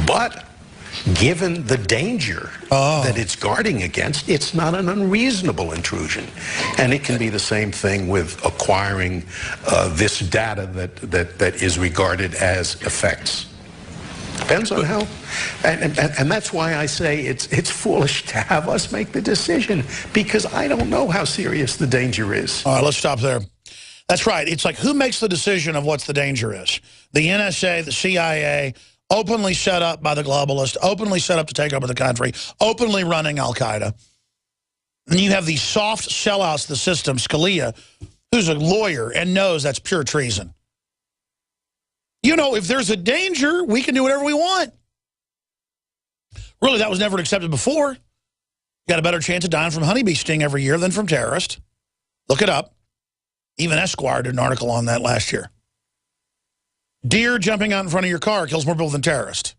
But given the danger that it's guarding against, it's not an unreasonable intrusion. And it can be the same thing with acquiring this data that is regarded as effects. Depends on how. And that's why I say it's foolish to have us make the decision, because I don't know how serious the danger is. All right, let's stop there. That's right. It's like, who makes the decision of what the danger is? The NSA, the CIA, openly set up by the globalists, openly set up to take over the country, openly running al-Qaeda. And you have these soft sellouts of the system, Scalia, who's a lawyer and knows that's pure treason. You know, if there's a danger, we can do whatever we want. Really, that was never accepted before. You got a better chance of dying from honeybee sting every year than from terrorists. Look it up. Even Esquire did an article on that last year. Deer jumping out in front of your car kills more people than terrorists.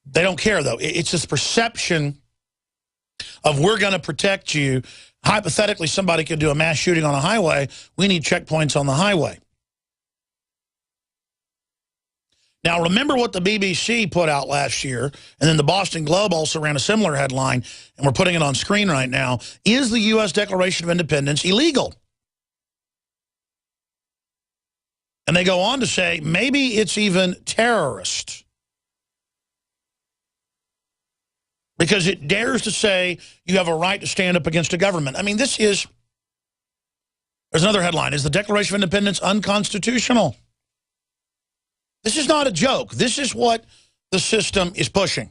They don't care, though. It's this perception of, we're going to protect you. Hypothetically, somebody could do a mass shooting on a highway. We need checkpoints on the highway. Now, remember what the BBC put out last year, and then the Boston Globe also ran a similar headline, and we're putting it on screen right now. Is the U.S. Declaration of Independence illegal? And they go on to say, maybe it's even terrorist. Because it dares to say you have a right to stand up against a government. I mean, this is, there's another headline, is the Declaration of Independence unconstitutional? This is not a joke. This is what the system is pushing.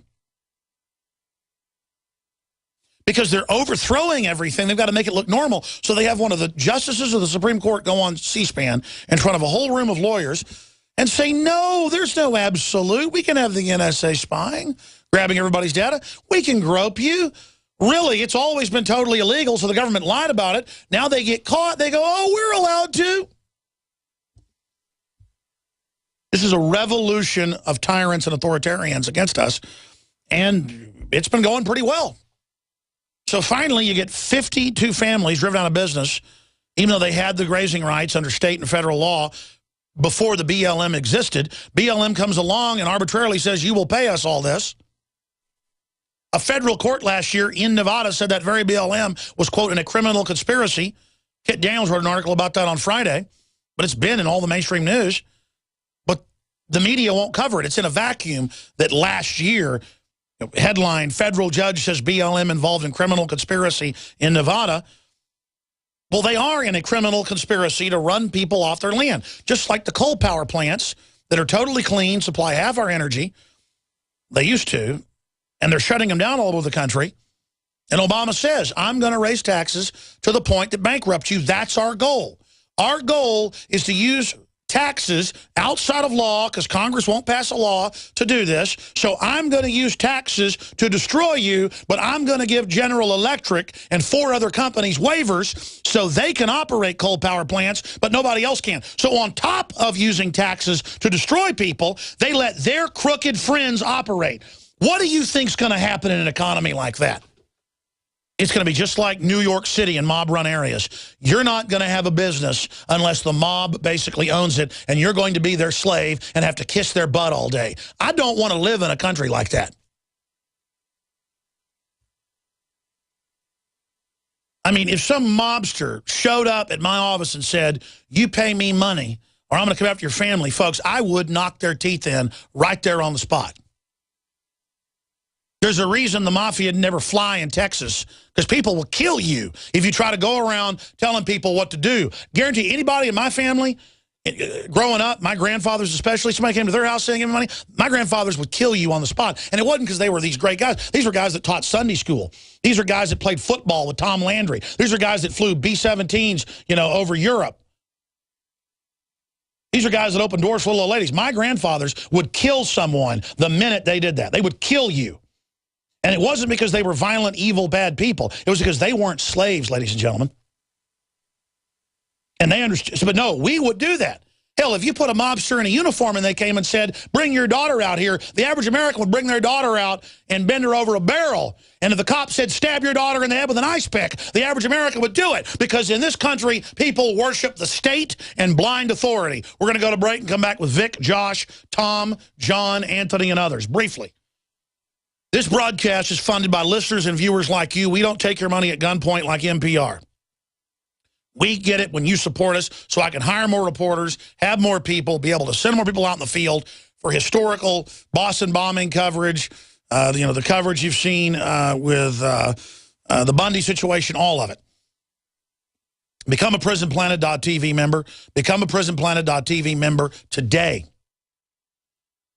Because they're overthrowing everything, they've got to make it look normal. So they have one of the justices of the Supreme Court go on C-SPAN in front of a whole room of lawyers and say, no, there's no absolute. We can have the NSA spying, grabbing everybody's data. We can grope you. Really, it's always been totally illegal, so the government lied about it. Now they get caught. They go, oh, we're allowed to. This is a revolution of tyrants and authoritarians against us, and it's been going pretty well. So finally, you get 52 families driven out of business, even though they had the grazing rights under state and federal law before the BLM existed. BLM comes along and arbitrarily says, you will pay us all this. A federal court last year in Nevada said that very BLM was, quote, in a criminal conspiracy. Kit Daniels wrote an article about that on Friday, but it's been in all the mainstream news. But the media won't cover it. It's in a vacuum that last year, headline, federal judge says BLM involved in criminal conspiracy in Nevada. Well, they are in a criminal conspiracy to run people off their land, just like the coal power plants that are totally clean, supply half our energy. They used to, and they're shutting them down all over the country. And Obama says, I'm going to raise taxes to the point that bankrupts you. That's our goal. Our goal is to use taxes outside of law, because Congress won't pass a law to do this. So I'm going to use taxes to destroy you, but I'm going to give General Electric and 4 other companies waivers so they can operate coal power plants, but nobody else can. So on top of using taxes to destroy people, they let their crooked friends operate. What do you think's going to happen in an economy like that? It's going to be just like New York City and mob-run areas. You're not going to have a business unless the mob basically owns it, and you're going to be their slave and have to kiss their butt all day. I don't want to live in a country like that. I mean, if some mobster showed up at my office and said, you pay me money or I'm going to come after your family, folks, I would knock their teeth in right there on the spot. There's a reason the mafia never fly in Texas, because people will kill you if you try to go around telling people what to do. Guarantee anybody in my family, growing up, my grandfathers especially, somebody came to their house saying, give me money, my grandfathers would kill you on the spot. And it wasn't because they were these great guys. These were guys that taught Sunday school. These are guys that played football with Tom Landry. These are guys that flew B-17s, over Europe. These are guys that opened doors for little old ladies. My grandfathers would kill someone the minute they did that. They would kill you. And it wasn't because they were violent, evil, bad people. It was because they weren't slaves, ladies and gentlemen. And they understood. But no, we would do that. Hell, if you put a mobster in a uniform and they came and said, bring your daughter out here, the average American would bring their daughter out and bend her over a barrel. And if the cop said, stab your daughter in the head with an ice pick, the average American would do it. Because in this country, people worship the state and blind authority. We're going to go to break and come back with Vic, Josh, Tom, John, Anthony, and others. Briefly. This broadcast is funded by listeners and viewers like you. We don't take your money at gunpoint like NPR. We get it when you support us so I can hire more reporters, have more people, be able to send more people out in the field for historical Boston bombing coverage, the coverage you've seen with the Bundy situation, all of it. Become a PrisonPlanet.tv member. Become a PrisonPlanet.tv member today.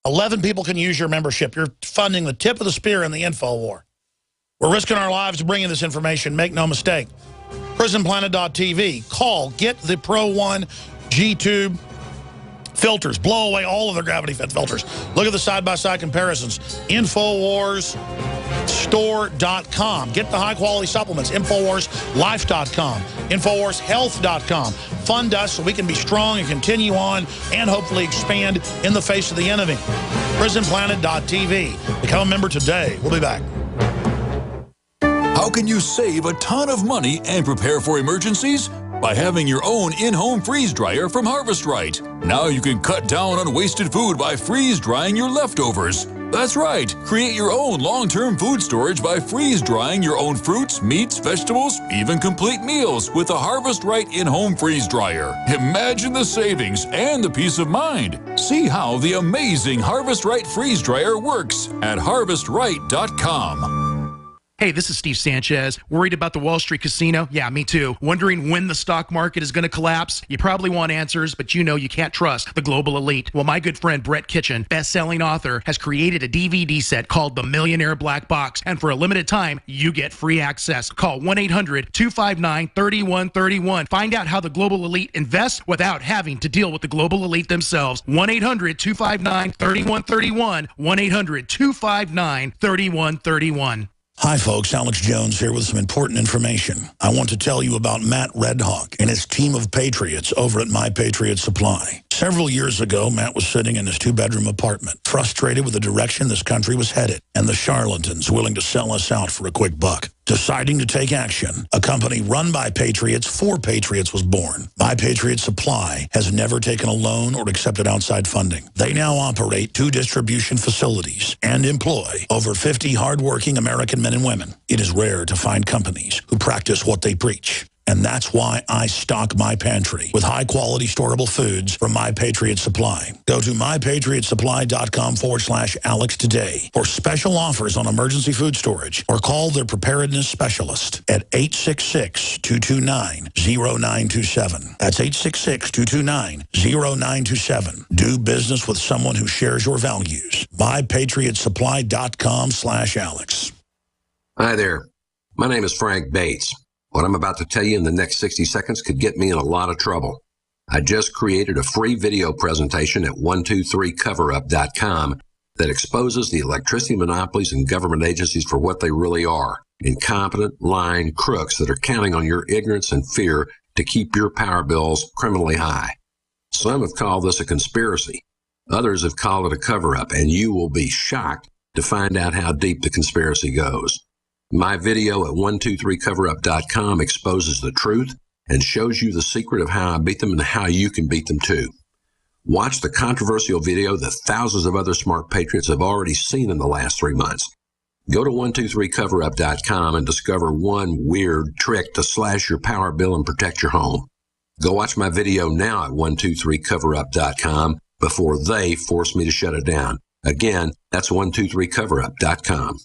11 people can use your membership. You're funding the tip of the spear in the info war. We're risking our lives to bring you this information. Make no mistake. PrisonPlanet.tv. Call. Get the Pro 1 G-Tube filters. Blow away all of their gravity-fed filters. Look at the side-by-side comparisons. InfoWarsStore.com. Get the high-quality supplements. InfoWarsLife.com. InfoWarsHealth.com. Fund us so we can be strong and continue on and hopefully expand in the face of the enemy. PrisonPlanet.tv. Become a member today. We'll be back. How can you save a ton of money and prepare for emergencies? By having your own in-home freeze dryer from Harvest Right. Now you can cut down on wasted food by freeze drying your leftovers. That's right. Create your own long-term food storage by freeze drying your own fruits, meats, vegetables, even complete meals with a Harvest Right in-home freeze dryer. Imagine the savings and the peace of mind. See how the amazing Harvest Right freeze dryer works at harvestright.com. Hey, this is Steve Sanchez. Worried about the Wall Street casino? Yeah, me too. Wondering when the stock market is going to collapse? You probably want answers, but you know you can't trust the global elite. Well, my good friend Brett Kitchen, best-selling author, has created a DVD set called The Millionaire Black Box. And for a limited time, you get free access. Call 1-800-259-3131. Find out how the global elite invests without having to deal with the global elite themselves. 1-800-259-3131. 1-800-259-3131. Hi, folks. Alex Jones here with some important information. I want to tell you about Matt Redhawk and his team of patriots over at My Patriot Supply. Several years ago, Matt was sitting in his two-bedroom apartment, frustrated with the direction this country was headed and the charlatans willing to sell us out for a quick buck. Deciding to take action, a company run by patriots for patriots was born. My Patriot Supply has never taken a loan or accepted outside funding. They now operate 2 distribution facilities and employ over 50 hardworking American men and women. It is rare to find companies who practice what they preach. And that's why I stock my pantry with high-quality storable foods from My Patriot Supply. Go to mypatriotsupply.com/Alex today for special offers on emergency food storage or call their preparedness specialist at 866-229-0927. That's 866-229-0927. Do business with someone who shares your values. mypatriotsupply.com/Alex. Hi there. My name is Frank Bates. What I'm about to tell you in the next 60 seconds could get me in a lot of trouble. I just created a free video presentation at 123coverup.com that exposes the electricity monopolies and government agencies for what they really are: incompetent, lying crooks that are counting on your ignorance and fear to keep your power bills criminally high. Some have called this a conspiracy. Others have called it a cover-up, and you will be shocked to find out how deep the conspiracy goes. My video at 123coverup.com exposes the truth and shows you the secret of how I beat them and how you can beat them too. Watch the controversial video that thousands of other smart patriots have already seen in the last 3 months. Go to 123coverup.com and discover one weird trick to slash your power bill and protect your home. Go watch my video now at 123coverup.com before they force me to shut it down. Again, that's 123coverup.com.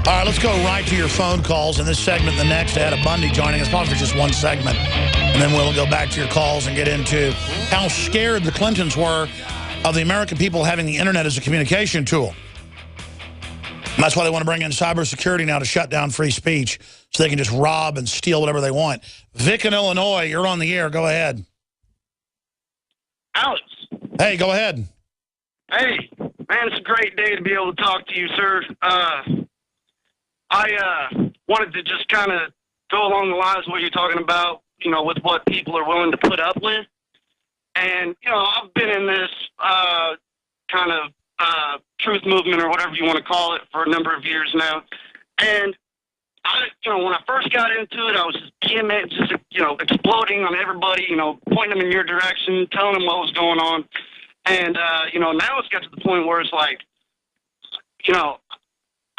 All right, let's go right to your phone calls in this segment. The next, Ed Bundy joining us, probably for just one segment. And then we'll go back to your calls and get into how scared the Clintons were of the American people having the internet as a communication tool. And that's why they want to bring in cybersecurity now to shut down free speech so they can just rob and steal whatever they want. Vic in Illinois, you're on the air. Go ahead. Alex. Hey, go ahead. Hey, man, it's a great day to be able to talk to you, sir. I wanted to just kind of go along the lines of what you're talking about, you know, with what people are willing to put up with. And, you know, I've been in this kind of truth movement or whatever you want to call it for a number of years now. And when I first got into it, I was just DMing, just, exploding on everybody, pointing them in your direction, telling them what was going on. And, now it's got to the point where it's like,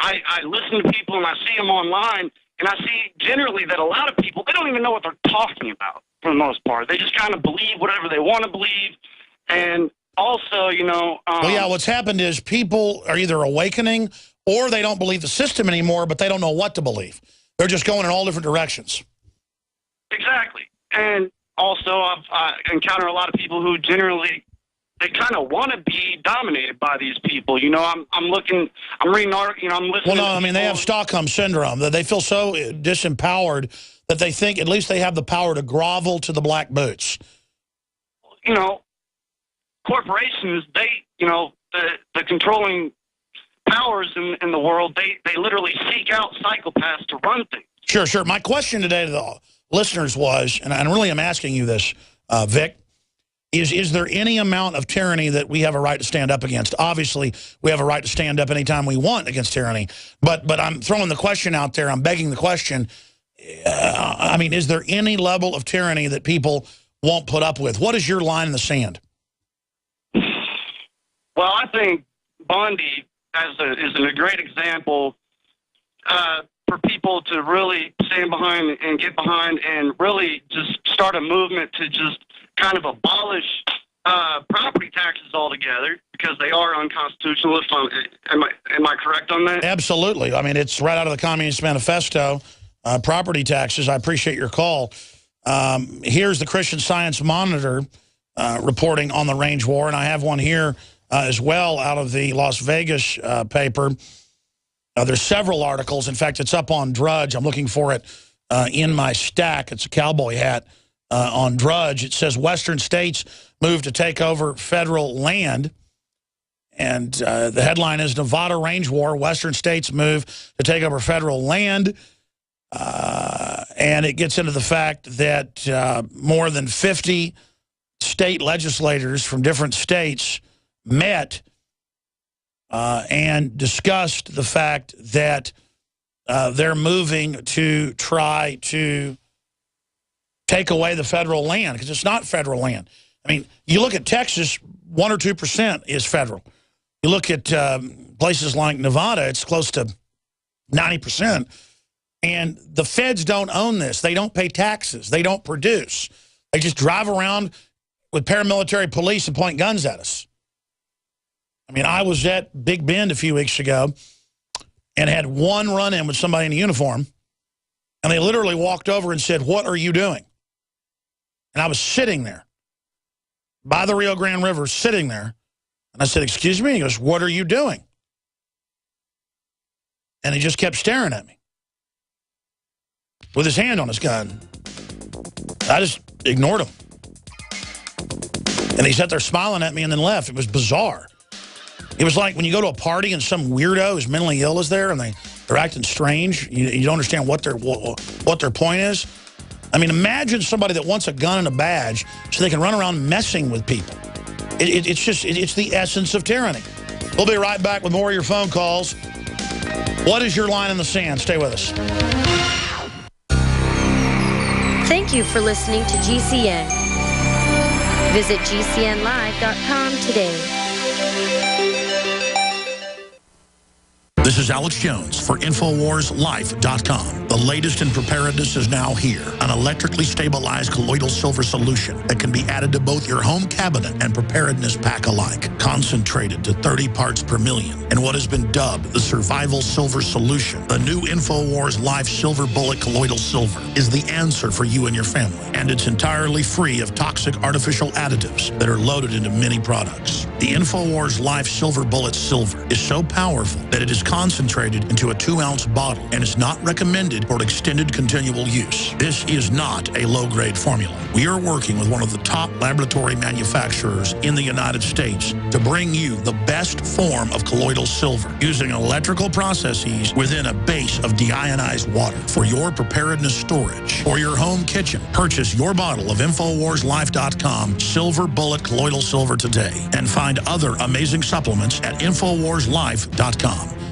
I listen to people and I see them online, and I see generally that a lot of people, they don't even know what they're talking about for the most part. They just kind of believe whatever they want to believe. And also, well, yeah, what's happened is people are either awakening or they don't believe the system anymore, but they don't know what to believe. They're just going in all different directions. Exactly. And also, I've encountered a lot of people who generally, they kind of want to be dominated by these people. I'm reading art, I'm listening. Well, no, I mean, they have Stockholm Syndrome. That they feel so disempowered that they think at least they have the power to grovel to the black boots. Corporations, they, the controlling powers in the world, they literally seek out psychopaths to run things. Sure. My question today to the listeners was, and I really am asking you this, Vic, is there any amount of tyranny that we have a right to stand up against? Obviously, we have a right to stand up anytime we want against tyranny. But I'm throwing the question out there. I'm begging the question. I mean, is there any level of tyranny that people won't put up with? What is your line in the sand? Well, I think Bundy is a great example for people to really stand behind and get behind and really just start a movement to just kind of abolish property taxes altogether, because they are unconstitutional. Am I correct on that? Absolutely. I mean, it's right out of the Communist Manifesto, property taxes. I appreciate your call. Here's the Christian Science Monitor reporting on the range war, and I have one here as well out of the Las Vegas paper. There's several articles. In fact, it's up on Drudge. I'm looking for it in my stack. It's a cowboy hat on Drudge. It says Western states move to take over federal land. And the headline is Nevada Range War, Western states move to take over federal land. And it gets into the fact that more than 50 state legislators from different states met and discussed the fact that they're moving to try to take away the federal land, because it's not federal land. I mean, you look at Texas, 1 or 2% is federal. You look at places like Nevada, it's close to 90%. And the feds don't own this. They don't pay taxes. They don't produce. They just drive around with paramilitary police and point guns at us. I mean, I was at Big Bend a few weeks ago and had one run-in with somebody in a uniform, and they literally walked over and said, "What are you doing?" And I was sitting there by the Rio Grande River, sitting there, and I said, "Excuse me?" And he goes, "What are you doing?" And he just kept staring at me with his hand on his gun. I just ignored him. And he sat there smiling at me and then left. It was bizarre. It was like when you go to a party and some weirdo who's mentally ill is there and they're acting strange. You don't understand what their point is. I mean, imagine somebody that wants a gun and a badge so they can run around messing with people. It's the essence of tyranny. We'll be right back with more of your phone calls. What is your line in the sand? Stay with us. Thank you for listening to GCN. Visit GCNlive.com today. This is Alex Jones for InfoWarsLife.com. The latest in preparedness is now here. An electrically stabilized colloidal silver solution that can be added to both your home cabinet and preparedness pack alike. Concentrated to 30 parts per million in what has been dubbed the survival silver solution. The new InfoWars Life Silver Bullet Colloidal Silver is the answer for you and your family. And it's entirely free of toxic artificial additives that are loaded into many products. The InfoWars Life Silver Bullet Silver is so powerful that it is concentrated into a 2-ounce bottle and is not recommended for extended continual use. This is not a low-grade formula. We are working with one of the top laboratory manufacturers in the United States to bring you the best form of colloidal silver using electrical processes within a base of deionized water for your preparedness storage or your home kitchen. Purchase your bottle of InfoWarsLife.com Silver Bullet Colloidal Silver today and find other amazing supplements at InfoWarsLife.com.